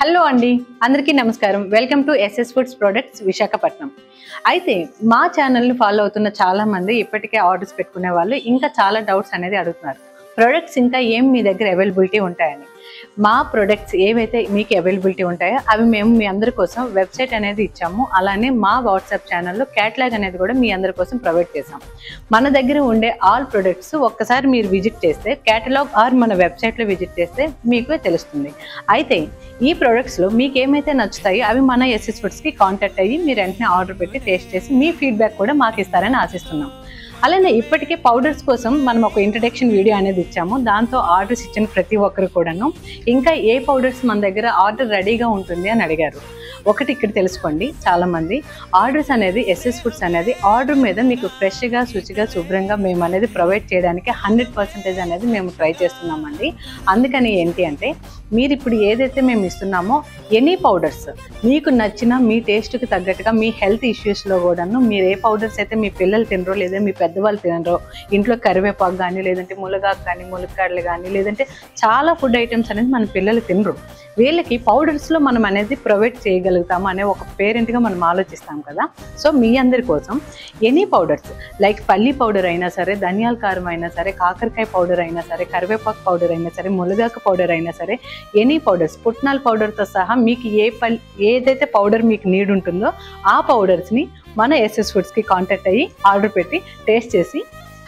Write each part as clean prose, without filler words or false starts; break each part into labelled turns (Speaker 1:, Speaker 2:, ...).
Speaker 1: Hello అండి, అందరికీ నమస్కారం. Welcome to SS foods products Visakhapatnam. అయితే మా ఛానల్ని ఫాలో అవుతున్న చాలా మంది ఇప్పటికే ఆర్డర్స్ పెట్టుకునే వాళ్ళు ఇంకా చాలా డౌట్స్ అనేది అడుగుతున్నారు. ప్రొడక్ట్స్ ఇంకా ఏం మీ దగ్గర అవైలబిలిటీ ఉంటాయని. మా ప్రొడక్ట్స్ ఏవైతే మీకు అవైలబిలిటీ ఉంటాయో అవి మేము మీ అందరి కోసం వెబ్సైట్ అనేది ఇచ్చాము. అలానే మా వాట్సాప్ ఛానల్లో క్యాటలాగ్ అనేది కూడా మీ అందరి కోసం ప్రొవైడ్ చేసాం. మన దగ్గర ఉండే ఆల్ ప్రొడక్ట్స్ ఒక్కసారి మీరు విజిట్ చేస్తే, క్యాటలాగ్ ఆర్ మన వెబ్సైట్లో విజిట్ చేస్తే మీకు తెలుస్తుంది. అయితే ఈ ప్రొడక్ట్స్లో మీకు ఏమైతే నచ్చుతాయో అవి మన ఎస్ఎస్ ఫుడ్స్కి కాంటాక్ట్ అయ్యి మీరు వెంటనే ఆర్డర్ పెట్టి టేస్ట్ చేసి మీ ఫీడ్బ్యాక్ కూడా మాకు ఇస్తారని ఆశిస్తున్నాం. అలానే ఇప్పటికే పౌడర్స్ కోసం మనం ఒక ఇంట్రడక్షన్ వీడియో అనేది ఇచ్చాము. దాంతో ఆర్డర్స్ ఇచ్చిన ప్రతి ఒక్కరు కూడాను ఇంకా ఏ పౌడర్స్ మన దగ్గర ఆర్డర్ రెడీగా ఉంటుంది అని అడిగారు. ఒకటి ఇక్కడ తెలుసుకోండి, చాలామంది ఆర్డర్స్ అనేది ఎస్ఎస్ ఫుడ్స్ అనేది ఆర్డర్ మీద మీకు ఫ్రెష్గా, శుచిగా, శుభ్రంగా మేము అనేది ప్రొవైడ్ చేయడానికి 100% అనేది మేము ట్రై చేస్తున్నామండి. అందుకని ఏంటి అంటే మీరు ఇప్పుడు ఏదైతే మేము ఇస్తున్నామో ఎనీ పౌడర్స్ మీకు నచ్చిన మీ టేస్ట్కి తగ్గట్టుగా మీ హెల్త్ ఇష్యూస్లో కూడాను మీరు ఏ పౌడర్స్ అయితే మీ పిల్లలు తినరో లేదా మీ పెద్దవాళ్ళు తినరో, ఇంట్లో కరివేపాకు కానీ లేదంటే మునగాకు కానీ ములక్కాడలు కానీ లేదంటే చాలా ఫుడ్ ఐటమ్స్ అనేది మన పిల్లలు తినరు, వీళ్ళకి పౌడర్స్లో మనం అనేది ప్రొవైడ్ చేయగలుగుతాము అనే ఒక పేరెంట్గా మనం ఆలోచిస్తాం కదా. సో మీ అందరి కోసం ఎనీ పౌడర్స్ లైక్ పల్లి పౌడర్ అయినా సరే, ధనియాల కారం అయినా సరే, కాకరకాయ పౌడర్ అయినా సరే, కరివేపాకు పౌడర్ అయినా సరే, మునగాకు పౌడర్ అయినా సరే, ఎనీ పౌడర్స్ పుట్నాల పౌడర్తో సహా మీకు ఏదైతే పౌడర్ మీకు నీడ్ ఉంటుందో ఆ పౌడర్స్ని మన ఎస్ఎస్ ఫుడ్స్కి కాంటాక్ట్ అయ్యి ఆర్డర్ పెట్టి టేస్ట్ చేసి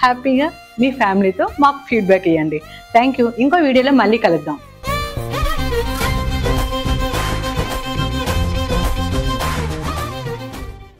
Speaker 1: హ్యాపీగా మీ ఫ్యామిలీతో మాకు ఫీడ్బ్యాక్ ఇవ్వండి. Thank you. ఇంకో వీడియోలో మళ్ళీ కలుద్దాం.